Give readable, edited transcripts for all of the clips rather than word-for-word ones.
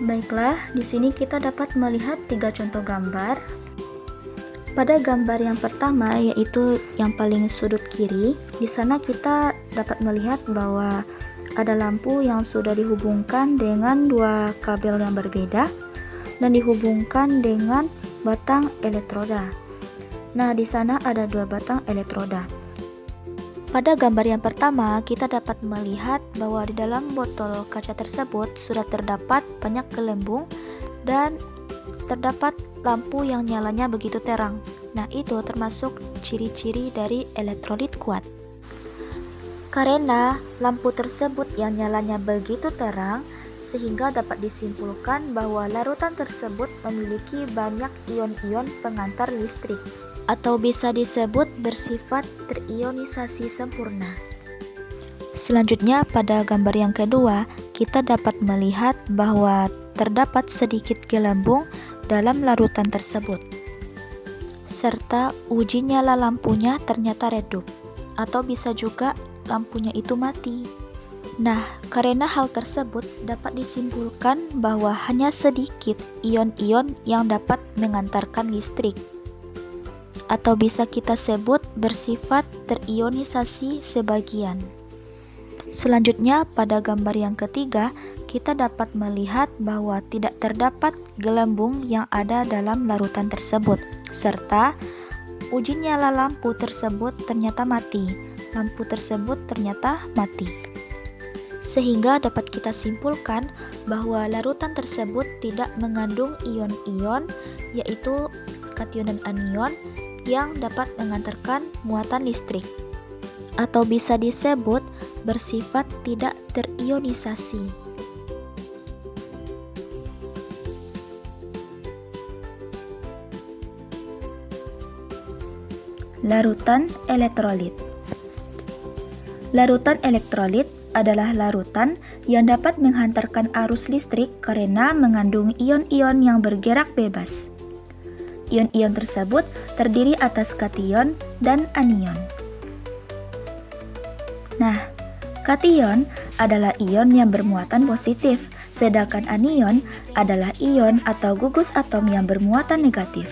Baiklah, di sini kita dapat melihat 3 contoh gambar. Pada gambar yang pertama, yaitu yang paling sudut kiri, di sana kita dapat melihat bahwa ada lampu yang sudah dihubungkan dengan 2 kabel yang berbeda dan dihubungkan dengan batang elektroda. Nah, di sana ada 2 batang elektroda. Pada gambar yang pertama, kita dapat melihat bahwa di dalam botol kaca tersebut sudah terdapat banyak gelembung dan terdapat lampu yang nyalanya begitu terang. Nah, itu termasuk ciri-ciri dari elektrolit kuat. Karena lampu tersebut yang nyalanya begitu terang, sehingga dapat disimpulkan bahwa larutan tersebut memiliki banyak ion-ion pengantar listrik, atau bisa disebut bersifat terionisasi sempurna. Selanjutnya, pada gambar yang kedua, kita dapat melihat bahwa terdapat sedikit gelembung dalam larutan tersebut, serta uji nyala lampunya ternyata redup, atau bisa juga lampunya itu mati. Nah, karena hal tersebut dapat disimpulkan bahwa hanya sedikit ion-ion yang dapat mengantarkan listrik, atau bisa kita sebut bersifat terionisasi sebagian. Selanjutnya, pada gambar yang ketiga, kita dapat melihat bahwa tidak terdapat gelembung yang ada dalam larutan tersebut, serta uji nyala lampu tersebut ternyata mati. Lampu tersebut ternyata mati. Sehingga dapat kita simpulkan bahwa larutan tersebut tidak mengandung ion-ion, yaitu kation dan anion, yang dapat mengantarkan muatan listrik, atau bisa disebut bersifat tidak terionisasi. Larutan elektrolit. Larutan elektrolit adalah larutan yang dapat menghantarkan arus listrik karena mengandung ion-ion yang bergerak bebas. Ion-ion tersebut terdiri atas kation dan anion. Nah, kation adalah ion yang bermuatan positif, sedangkan anion adalah ion atau gugus atom yang bermuatan negatif.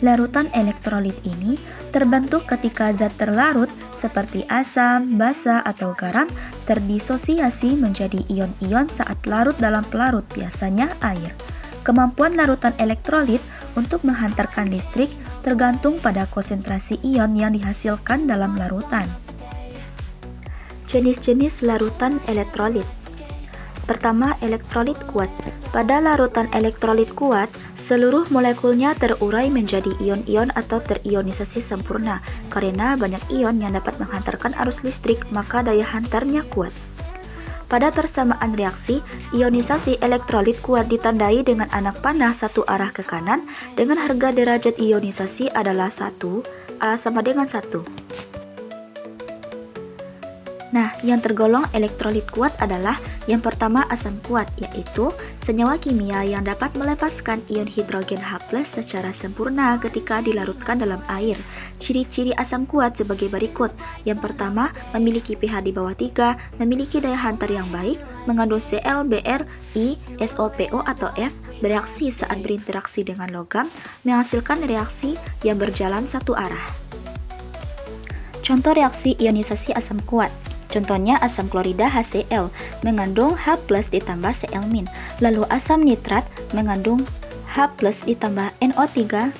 Larutan elektrolit ini terbentuk ketika zat terlarut seperti asam, basa, atau garam terdisosiasi menjadi ion-ion saat larut dalam pelarut, biasanya air. Kemampuan larutan elektrolit untuk menghantarkan listrik tergantung pada konsentrasi ion yang dihasilkan dalam larutan. Jenis-jenis larutan elektrolit. Pertama, elektrolit kuat. Pada larutan elektrolit kuat, seluruh molekulnya terurai menjadi ion-ion atau terionisasi sempurna. Karena banyak ion yang dapat menghantarkan arus listrik, maka daya hantarnya kuat. Pada persamaan reaksi, ionisasi elektrolit kuat ditandai dengan anak panah satu arah ke kanan dengan harga derajat ionisasi adalah 1 A sama dengan 1. Nah, yang tergolong elektrolit kuat adalah yang pertama asam kuat, yaitu senyawa kimia yang dapat melepaskan ion hidrogen H+ secara sempurna ketika dilarutkan dalam air. Ciri-ciri asam kuat sebagai berikut. Yang pertama, memiliki pH di bawah 3, memiliki daya hantar yang baik, mengandung Cl, Br, I, SOPO atau F, bereaksi saat berinteraksi dengan logam, menghasilkan reaksi yang berjalan satu arah. Contoh reaksi ionisasi asam kuat. Contohnya asam klorida HCl mengandung H+ ditambah Cl-. Lalu asam nitrat mengandung H+ ditambah NO3-.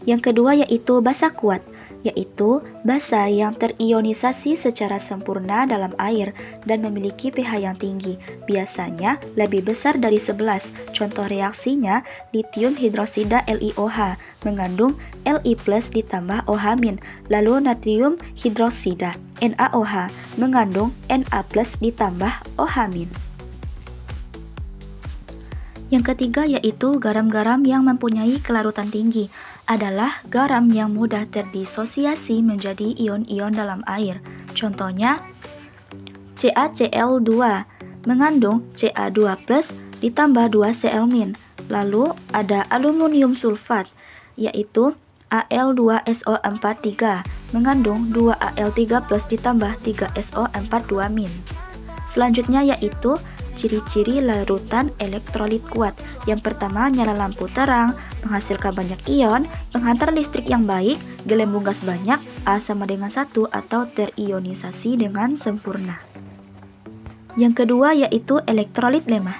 Yang kedua yaitu basa kuat, yaitu basa yang terionisasi secara sempurna dalam air dan memiliki pH yang tinggi, biasanya lebih besar dari 11. Contoh reaksinya litium hidrosida LiOH mengandung Li+ ditambah OH-, lalu natrium hidrosida NaOH mengandung Na+ ditambah OH-. Yang ketiga yaitu garam-garam yang mempunyai kelarutan tinggi, adalah garam yang mudah terdisosiasi menjadi ion-ion dalam air. Contohnya CaCl2 mengandung Ca2+ ditambah 2 Cl-. Lalu ada aluminium sulfat, yaitu Al2SO43 mengandung 2 Al3+ ditambah 3 SO42-. Selanjutnya yaitu ciri-ciri larutan elektrolit kuat. Yang pertama, nyala lampu terang, menghasilkan banyak ion, menghantar listrik yang baik, gelembung gas banyak, A sama dengan 1 atau terionisasi dengan sempurna. Yang kedua yaitu elektrolit lemah.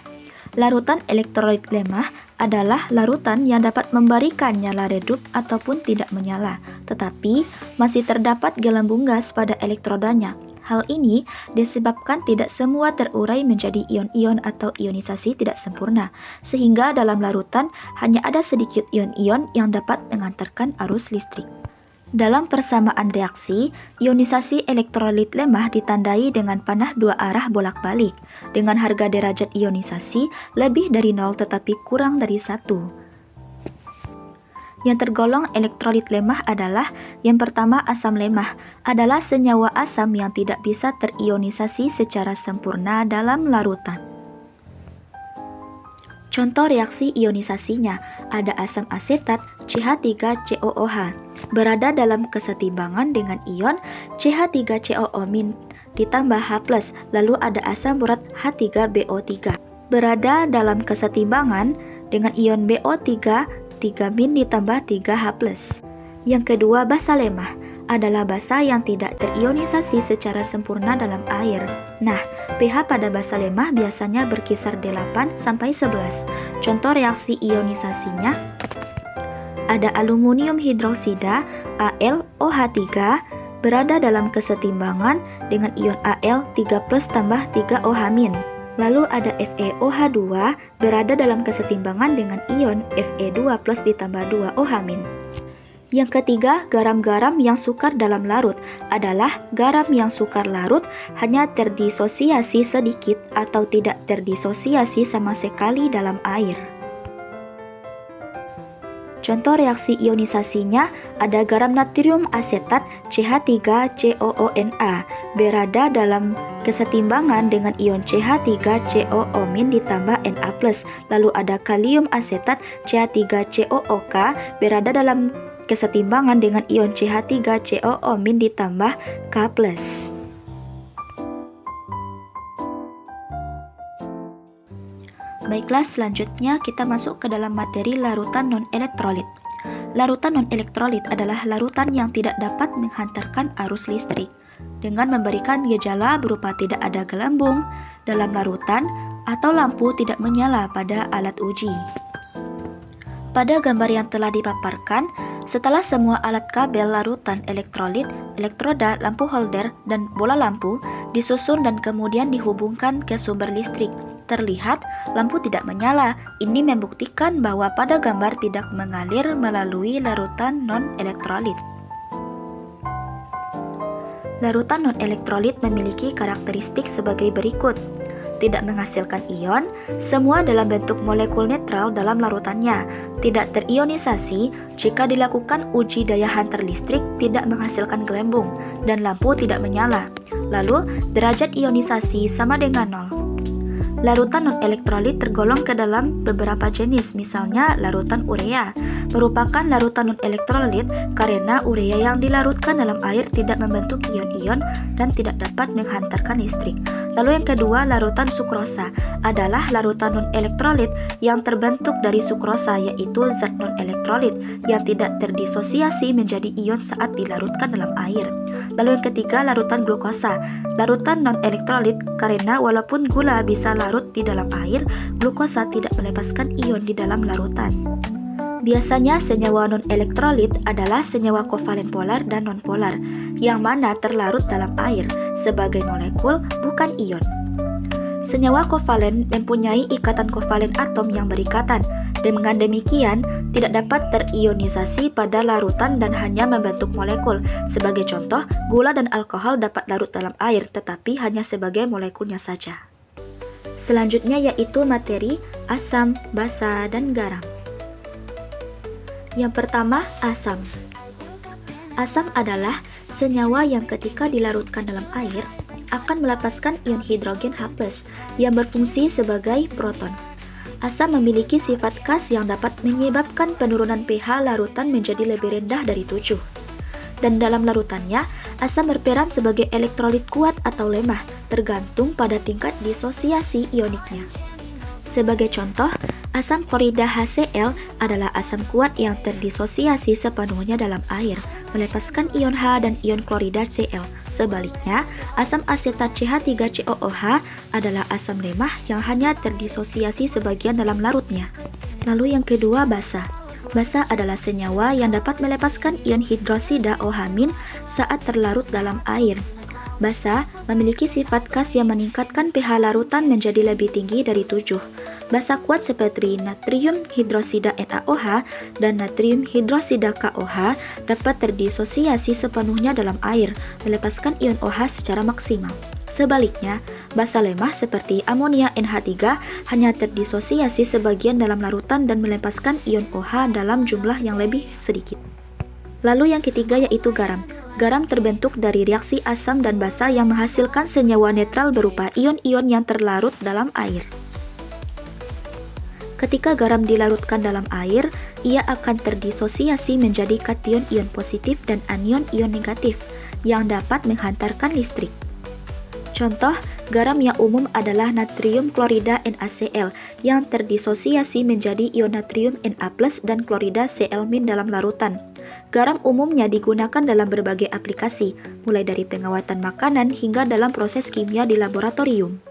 Larutan elektrolit lemah adalah larutan yang dapat memberikan nyala redup ataupun tidak menyala, tetapi masih terdapat gelembung gas pada elektrodanya. Hal ini disebabkan tidak semua terurai menjadi ion-ion atau ionisasi tidak sempurna, sehingga dalam larutan hanya ada sedikit ion-ion yang dapat mengantarkan arus listrik. Dalam persamaan reaksi, ionisasi elektrolit lemah ditandai dengan panah dua arah bolak-balik, dengan harga derajat ionisasi lebih dari 0 tetapi kurang dari 1. Yang tergolong elektrolit lemah adalah yang pertama, asam lemah adalah senyawa asam yang tidak bisa terionisasi secara sempurna dalam larutan. Contoh reaksi ionisasinya, ada asam asetat CH3COOH berada dalam kesetimbangan dengan ion CH3COO- ditambah H+, lalu ada asam urat H3BO3 berada dalam kesetimbangan dengan ion BO3 3- ditambah 3H+. Yang kedua, basa lemah adalah basa yang tidak terionisasi secara sempurna dalam air. Nah, pH pada basa lemah biasanya berkisar 8 sampai 11. Contoh reaksi ionisasinya ada aluminium hidroksida AlOH3 berada dalam kesetimbangan dengan ion Al 3+ tambah 3OH-. Lalu ada FeOH2 berada dalam kesetimbangan dengan ion Fe2+ ditambah 2OH-. Yang ketiga, garam-garam yang sukar dalam larut adalah garam yang sukar larut hanya terdisosiasi sedikit atau tidak terdisosiasi sama sekali dalam air. Contoh reaksi ionisasinya ada garam natrium asetat CH3COONa berada dalam kesetimbangan dengan ion CH3COO- ditambah Na+. Lalu ada kalium asetat CH3COOK berada dalam kesetimbangan dengan ion CH3COO- ditambah K+. Baiklah, selanjutnya kita masuk ke dalam materi larutan non-elektrolit. Larutan non-elektrolit adalah larutan yang tidak dapat menghantarkan arus listrik, dengan memberikan gejala berupa tidak ada gelembung dalam larutan atau lampu tidak menyala pada alat uji. Pada gambar yang telah dipaparkan, setelah semua alat kabel larutan elektrolit, elektroda, lampu holder, dan bola lampu disusun dan kemudian dihubungkan ke sumber listrik, terlihat lampu tidak menyala. Ini membuktikan bahwa pada gambar tidak mengalir melalui larutan non-elektrolit. Larutan non-elektrolit memiliki karakteristik sebagai berikut. Tidak menghasilkan ion, semua dalam bentuk molekul netral dalam larutannya, tidak terionisasi, jika dilakukan uji daya hantar listrik tidak menghasilkan gelembung, dan lampu tidak menyala. Lalu, derajat ionisasi sama dengan 0. Larutan non-elektrolit tergolong ke dalam beberapa jenis, misalnya larutan urea, merupakan larutan non-elektrolit karena urea yang dilarutkan dalam air tidak membentuk ion-ion dan tidak dapat menghantarkan listrik. Lalu yang kedua, larutan sukrosa adalah larutan non-elektrolit yang terbentuk dari sukrosa, yaitu zat non-elektrolit yang tidak terdisosiasi menjadi ion saat dilarutkan dalam air. Lalu yang ketiga, larutan glukosa, larutan non-elektrolit karena walaupun gula bisa larut di dalam air, glukosa tidak melepaskan ion di dalam larutan. Biasanya senyawa non-elektrolit adalah senyawa kovalen polar dan non-polar, yang mana terlarut dalam air sebagai molekul, bukan ion. Senyawa kovalen mempunyai ikatan kovalen atom yang berikatan, dan dengan demikian tidak dapat terionisasi pada larutan dan hanya membentuk molekul. Sebagai contoh, gula dan alkohol dapat larut dalam air, tetapi hanya sebagai molekulnya saja. Selanjutnya yaitu materi asam, basa, dan garam. Yang pertama, asam. Asam adalah senyawa yang ketika dilarutkan dalam air akan melepaskan ion hidrogen H+ yang berfungsi sebagai proton. Asam memiliki sifat khas yang dapat menyebabkan penurunan pH larutan menjadi lebih rendah dari 7. Dan dalam larutannya Asam berperan sebagai elektrolit kuat atau lemah, tergantung pada tingkat disosiasi ioniknya. Sebagai contoh, asam klorida HCl adalah asam kuat yang terdisosiasi sepenuhnya dalam air, melepaskan ion H dan ion klorida Cl. Sebaliknya, asam asetat CH3COOH adalah asam lemah yang hanya terdisosiasi sebagian dalam larutnya. Lalu yang kedua, basa. Basa adalah senyawa yang dapat melepaskan ion hidrosida OH- saat terlarut dalam air. Basa memiliki sifat khas yang meningkatkan pH larutan menjadi lebih tinggi dari 7. Basa kuat seperti natrium hidrosida NaOH dan natrium hidrosida KOH dapat terdisosiasi sepenuhnya dalam air, melepaskan ion OH secara maksimal. Sebaliknya, basa lemah seperti amonia NH3 hanya terdisosiasi sebagian dalam larutan dan melepaskan ion OH dalam jumlah yang lebih sedikit. Lalu yang ketiga yaitu garam. Garam terbentuk dari reaksi asam dan basa yang menghasilkan senyawa netral berupa ion-ion yang terlarut dalam air. Ketika garam dilarutkan dalam air, ia akan terdisosiasi menjadi kation ion positif dan anion ion negatif yang dapat menghantarkan listrik. Contoh, garam yang umum adalah natrium klorida NaCl yang terdisosiasi menjadi ion natrium Na+ dan klorida Cl- dalam larutan. Garam umumnya digunakan dalam berbagai aplikasi, mulai dari pengawatan makanan hingga dalam proses kimia di laboratorium.